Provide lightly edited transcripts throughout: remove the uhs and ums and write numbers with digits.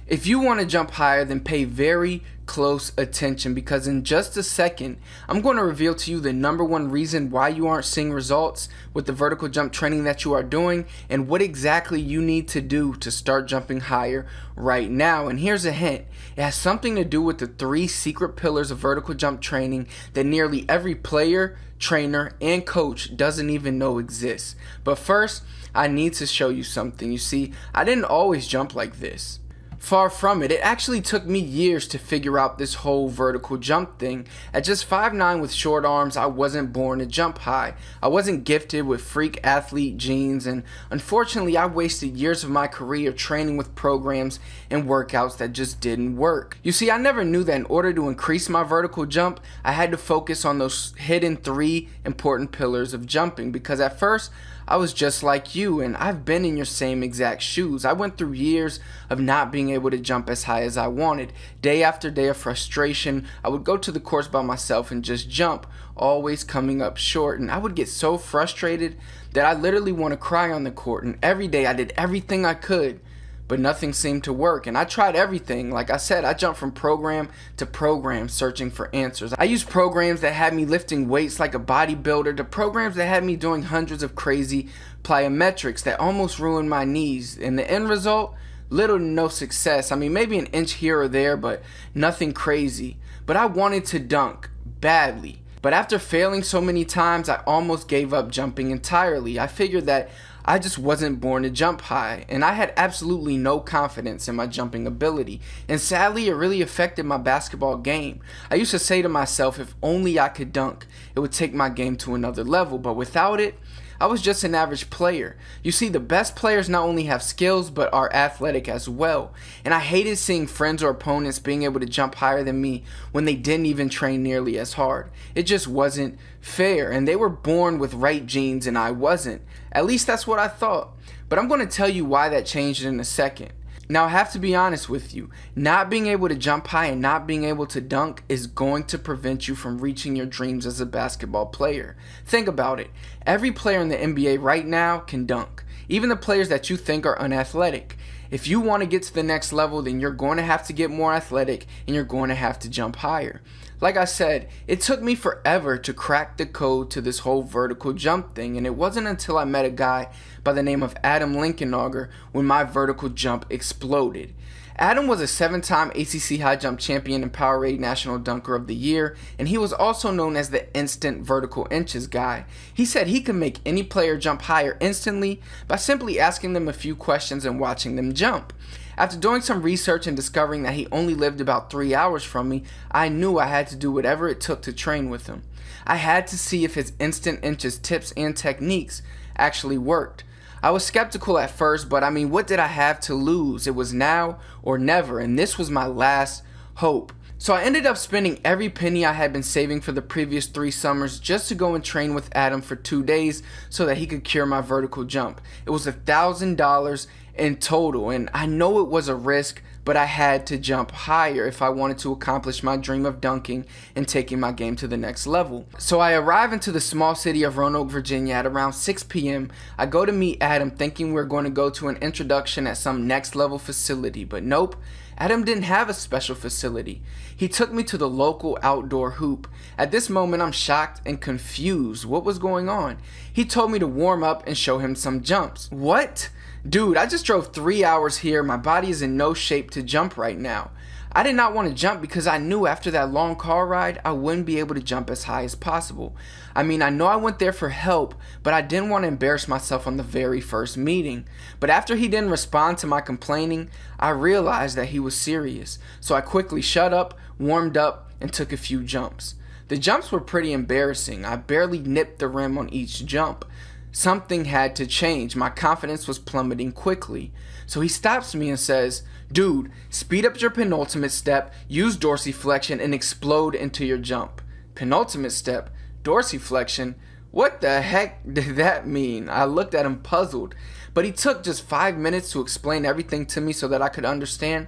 If you want to jump higher, then pay very close attention, because in just a second, I'm going to reveal to you the number one reason why you aren't seeing results with the vertical jump training that you are doing, and what exactly you need to do to start jumping higher right now. And here's a hint. It has something to do with the 3 secret pillars of vertical jump training that nearly every player, trainer, and coach doesn't even know exists. But first, I need to show you something. You see, I didn't always jump like this. Far from it. It actually took me years to figure out this whole vertical jump thing. At just 5'9" with short arms, I wasn't born to jump high. I wasn't gifted with freak athlete genes, and unfortunately I wasted years of my career training with programs and workouts that just didn't work. You see, I never knew that in order to increase my vertical jump, I had to focus on those hidden 3 important pillars of jumping, because at first I was just like you, and I've been in your same exact shoes. I went through years of not being able to jump as high as I wanted. Day after day of frustration, I would go to the course by myself and just jump, always coming up short. And I would get so frustrated that I literally want to cry on the court. And every day I did everything I could, but nothing seemed to work. And I tried everything. Like I said, I jumped from program to program searching for answers. I used programs that had me lifting weights like a bodybuilder, to programs that had me doing hundreds of crazy plyometrics that almost ruined my knees. And the end result? Little to no success. I mean, maybe an inch here or there, but nothing crazy. But I wanted to dunk badly. But after failing so many times, I almost gave up jumping entirely. I figured that I just wasn't born to jump high, and I had absolutely no confidence in my jumping ability. And sadly, it really affected my basketball game. I used to say to myself, if only I could dunk, it would take my game to another level. But without it, I was just an average player. You see, the best players not only have skills, but are athletic as well. And I hated seeing friends or opponents being able to jump higher than me when they didn't even train nearly as hard. It just wasn't fair, and they were born with right genes and I wasn't. At least that's what I thought. But I'm going to tell you why that changed in a second. Now, I have to be honest with you, not being able to jump high and not being able to dunk is going to prevent you from reaching your dreams as a basketball player. Think about it. Every player in the NBA right now can dunk, even the players that you think are unathletic. If you want to get to the next level, then you're going to have to get more athletic and you're going to have to jump higher. Like I said, it took me forever to crack the code to this whole vertical jump thing, and it wasn't until I met a guy by the name of Adam Linkenauger when my vertical jump exploded. Adam was a 7-time ACC high jump champion and Powerade National Dunker of the Year, and he was also known as the instant vertical inches guy. He said he could make any player jump higher instantly by simply asking them a few questions and watching them jump. After doing some research and discovering that he only lived about 3 hours from me, I knew I had to do whatever it took to train with him. I had to see if his instant inches tips and techniques actually worked. I was skeptical at first, but I mean, what did I have to lose? It was now or never, and this was my last hope. So I ended up spending every penny I had been saving for the previous 3 summers just to go and train with Adam for 2 days so that he could cure my vertical jump. It was $1,000 in total, and I know it was a risk, but I had to jump higher if I wanted to accomplish my dream of dunking and taking my game to the next level. So I arrive into the small city of Roanoke, Virginia at around 6 p.m. I go to meet Adam thinking we're going to go to an introduction at some next level facility, but nope. Adam didn't have a special facility. He took me to the local outdoor hoop. At this moment, I'm shocked and confused. What was going on? He told me to warm up and show him some jumps. What? Dude, I just drove 3 hours here. My body is in no shape to jump right now. I did not want to jump because I knew after that long car ride, I wouldn't be able to jump as high as possible. I mean, I know I went there for help, but I didn't want to embarrass myself on the very first meeting. But after he didn't respond to my complaining, I realized that he was serious. So I quickly shut up, warmed up, and took a few jumps. The jumps were pretty embarrassing. I barely nipped the rim on each jump. Something had to change. My confidence was plummeting quickly. So he stops me and says, "Dude, speed up your penultimate step, use dorsiflexion, and explode into your jump." Penultimate step? Dorsiflexion? What the heck did that mean? I looked at him puzzled. But he took just 5 minutes to explain everything to me so that I could understand.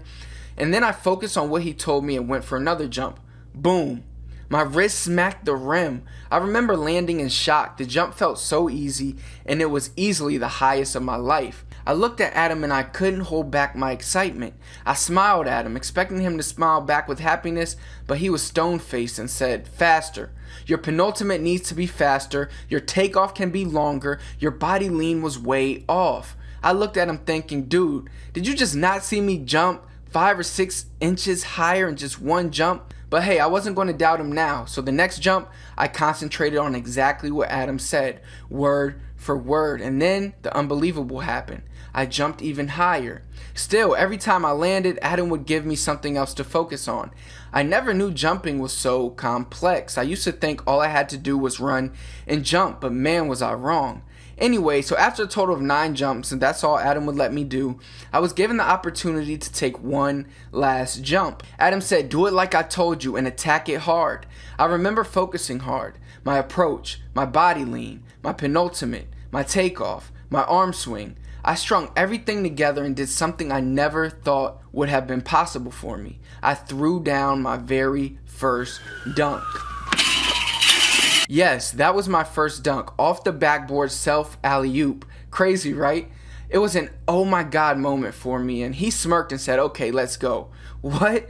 And then I focused on what he told me and went for another jump. Boom. My wrist smacked the rim. I remember landing in shock. The jump felt so easy, and it was easily the highest of my life. I looked at Adam and I couldn't hold back my excitement. I smiled at him, expecting him to smile back with happiness, but he was stone-faced and said, "Faster. Your penultimate needs to be faster. Your takeoff can be longer. Your body lean was way off." I looked at him thinking, dude, did you just not see me jump 5 or 6 inches higher in just one jump? But hey, I wasn't going to doubt him now. So the next jump, I concentrated on exactly what Adam said, word for word. And then the unbelievable happened. I jumped even higher. Still, every time I landed, Adam would give me something else to focus on. I never knew jumping was so complex. I used to think all I had to do was run and jump, but man, was I wrong. Anyway, so after a total of 9 jumps, and that's all Adam would let me do, I was given the opportunity to take one last jump. Adam said, "Do it like I told you and attack it hard." I remember focusing hard. My approach, my body lean, my penultimate, my takeoff, my arm swing. I strung everything together and did something I never thought would have been possible for me. I threw down my very first dunk. Yes, that was my first dunk, off the backboard self alley-oop. Crazy, right? It was an oh my god moment for me, and he smirked and said, "Okay, let's go." What?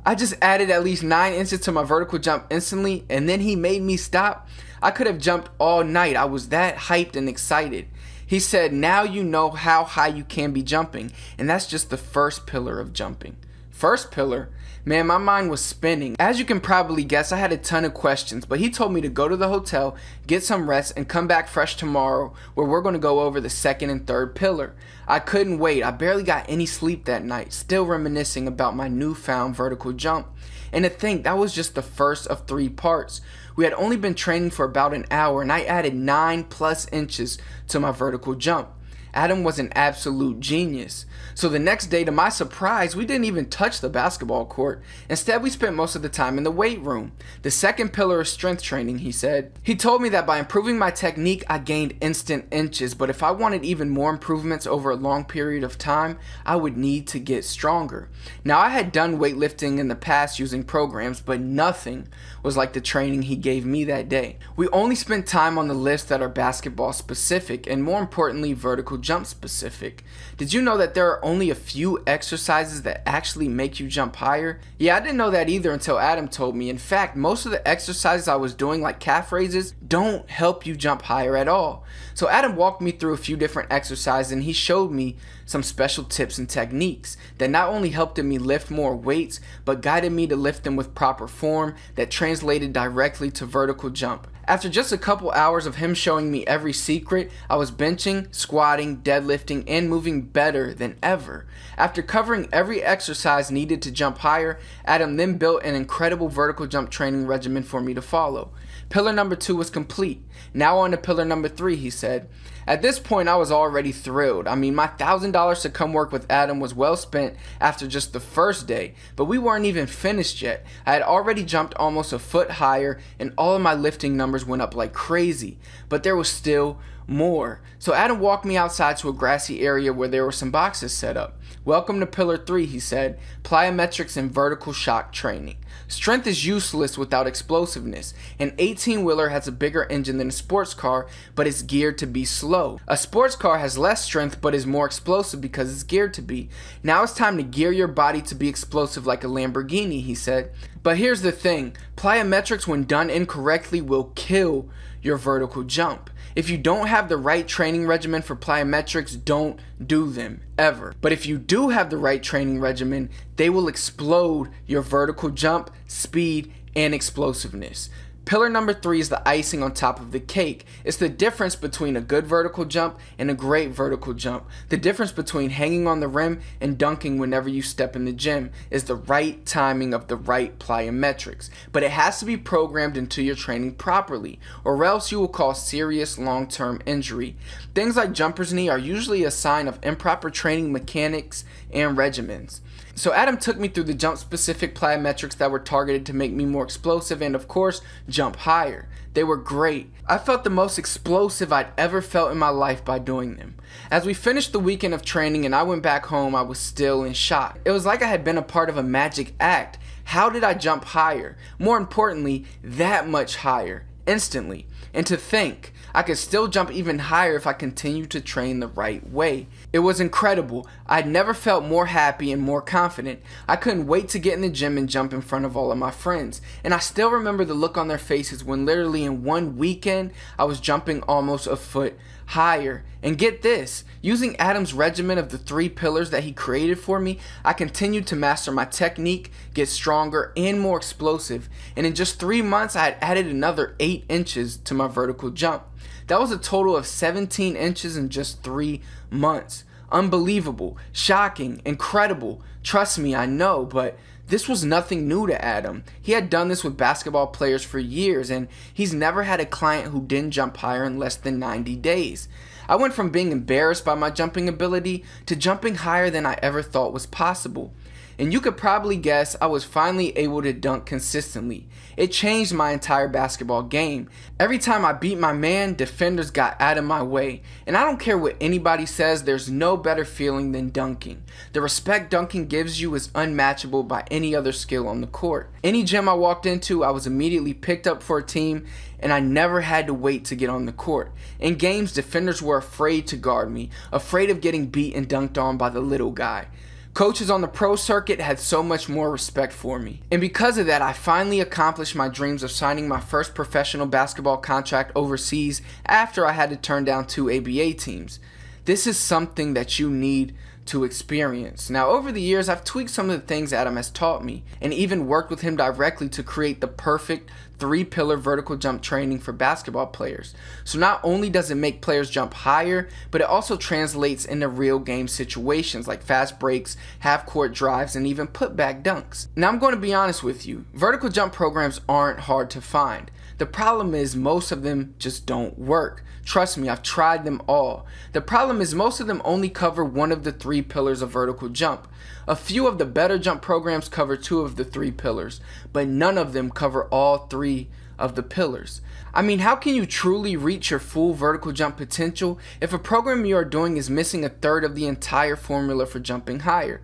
I just added at least 9 inches to my vertical jump instantly, and then he made me stop? I could have jumped all night. I was that hyped and excited. He said, "Now you know how high you can be jumping," and that's just the first pillar of jumping. First pillar? Man, my mind was spinning. As you can probably guess, I had a ton of questions, but he told me to go to the hotel, get some rest, and come back fresh tomorrow where we're going to go over the second and third pillar. I couldn't wait. I barely got any sleep that night, still reminiscing about my newfound vertical jump. And to think, that was just the first of 3 parts. We had only been training for about an hour, and I added 9+ inches to my vertical jump. Adam was an absolute genius. So the next day, to my surprise, we didn't even touch the basketball court. Instead, we spent most of the time in the weight room. The second pillar is strength training, he said. He told me that by improving my technique, I gained instant inches, but if I wanted even more improvements over a long period of time, I would need to get stronger. Now, I had done weightlifting in the past using programs, but nothing was like the training he gave me that day. We only spent time on the lifts that are basketball specific, and more importantly, vertical jump specific. Did you know that there are only a few exercises that actually make you jump higher? Yeah, I didn't know that either until Adam told me. In fact, most of the exercises I was doing, like calf raises, don't help you jump higher at all. So Adam walked me through a few different exercises, and he showed me some special tips and techniques that not only helped me lift more weights, but guided me to lift them with proper form that translated directly to vertical jump. After just a couple hours of him showing me every secret, I was benching, squatting, deadlifting, and moving better than ever. After covering every exercise needed to jump higher, Adam then built an incredible vertical jump training regimen for me to follow. Pillar number 2 was complete. Now on to pillar number 3, he said. At this point, I was already thrilled. I mean, my $1,000 to come work with Adam was well spent after just the first day, but we weren't even finished yet. I had already jumped almost a foot higher, and all of my lifting numbers went up like crazy, but there was still more. So Adam walked me outside to a grassy area where there were some boxes set up. "Welcome to pillar 3, he said, plyometrics and vertical shock training. Strength is useless without explosiveness. An 18-wheeler has a bigger engine than a sports car, but it's geared to be slow. A sports car has less strength, but is more explosive because it's geared to be. Now it's time to gear your body to be explosive like a Lamborghini," he said. But here's the thing, plyometrics when done incorrectly will kill your vertical jump. If you don't have the right training regimen for plyometrics, don't do them, ever. But if you do have the right training regimen, they will explode your vertical jump, speed, and explosiveness. Pillar number 3 is the icing on top of the cake. It's the difference between a good vertical jump and a great vertical jump. The difference between hanging on the rim and dunking whenever you step in the gym is the right timing of the right plyometrics. But it has to be programmed into your training properly, or else you will cause serious long-term injury. Things like jumper's knee are usually a sign of improper training mechanics and regimens. So Adam took me through the jump-specific plyometrics that were targeted to make me more explosive and, of course, jump higher. They were great. I felt the most explosive I'd ever felt in my life by doing them. As we finished the weekend of training and I went back home, I was still in shock. It was like I had been a part of a magic act. How did I jump higher? More importantly, that much higher, instantly. And to think, I could still jump even higher if I continued to train the right way. It was incredible. I'd never felt more happy and more confident. I couldn't wait to get in the gym and jump in front of all of my friends. And I still remember the look on their faces when literally in one weekend, I was jumping almost a foot higher. And get this, using Adam's regimen of the 3 pillars that he created for me, I continued to master my technique, get stronger and more explosive. And in just 3 months, I had added another 8 inches to my vertical jump. That was a total of 17 inches in just 3 months. Unbelievable, shocking, incredible. Trust me, I know, but this was nothing new to Adam. He had done this with basketball players for years, and he's never had a client who didn't jump higher in less than 90 days. I went from being embarrassed by my jumping ability to jumping higher than I ever thought was possible. And you could probably guess I was finally able to dunk consistently. It changed my entire basketball game. Every time I beat my man, defenders got out of my way. And I don't care what anybody says, there's no better feeling than dunking. The respect dunking gives you is unmatchable by any other skill on the court. Any gym I walked into, I was immediately picked up for a team, and I never had to wait to get on the court. In games, defenders were afraid to guard me, afraid of getting beat and dunked on by the little guy. Coaches on the pro circuit had so much more respect for me. And because of that, I finally accomplished my dreams of signing my first professional basketball contract overseas after I had to turn down 2 ABA teams. This is something that you need to experience. Now, over the years, I've tweaked some of the things Adam has taught me and even worked with him directly to create the perfect 3-pillar vertical jump training for basketball players. So not only does it make players jump higher, but it also translates into real game situations like fast breaks, half-court drives, and even putback dunks. Now, I'm going to be honest with you. Vertical jump programs aren't hard to find. The problem is most of them just don't work. Trust me, I've tried them all. The problem is most of them only cover one of the 3 pillars of vertical jump. A few of the better jump programs cover 2 of the 3 pillars, but none of them cover all 3 of the pillars. I mean, how can you truly reach your full vertical jump potential if a program you are doing is missing 1/3 of the entire formula for jumping higher?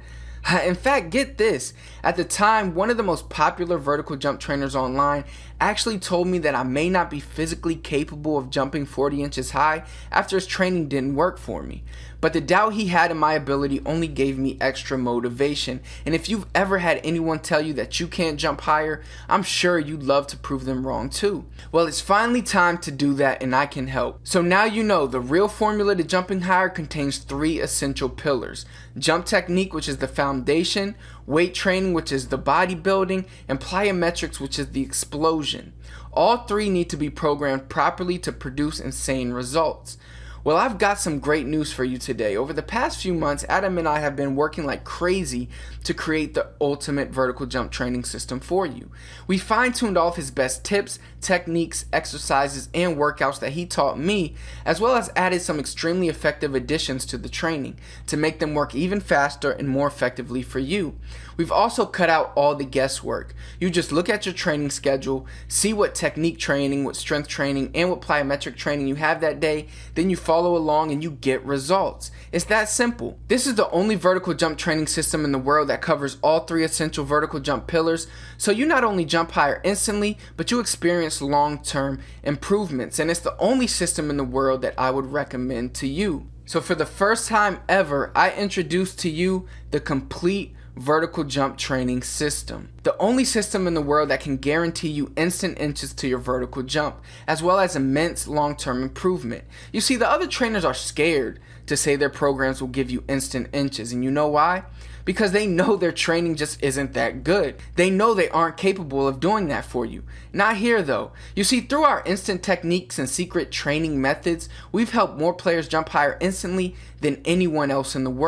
In fact, get this, at the time, one of the most popular vertical jump trainers online actually told me that I may not be physically capable of jumping 40 inches high after his training didn't work for me. But the doubt he had in my ability only gave me extra motivation. And if you've ever had anyone tell you that you can't jump higher, I'm sure you'd love to prove them wrong too. Well, it's finally time to do that, and I can help. So now you know the real formula to jumping higher contains 3 essential pillars: jump technique, which is the foundation; weight training, which is the bodybuilding; and plyometrics, which is the explosion. All 3 need to be programmed properly to produce insane results. Well, I've got some great news for you today. Over the past few months, Adam and I have been working like crazy to create the ultimate vertical jump training system for you. We fine-tuned all of his best tips, techniques, exercises, and workouts that he taught me, as well as added some extremely effective additions to the training to make them work even faster and more effectively for you. We've also cut out all the guesswork. You just look at your training schedule, see what technique training, what strength training, and what plyometric training you have that day, then you follow along and you get results. It's that simple. This is the only vertical jump training system in the world that covers all 3 essential vertical jump pillars, so you not only jump higher instantly, but you experience long-term improvements, and it's the only system in the world that I would recommend to you. So for the first time ever, I introduced to you the complete vertical jump training system. The only system in the world that can guarantee you instant inches to your vertical jump, as well as immense long-term improvement. You see, the other trainers are scared to say their programs will give you instant inches, and you know why? Because they know their training just isn't that good. They know they aren't capable of doing that for you. Not here though. You see, through our instant techniques and secret training methods, we've helped more players jump higher instantly than anyone else in the world.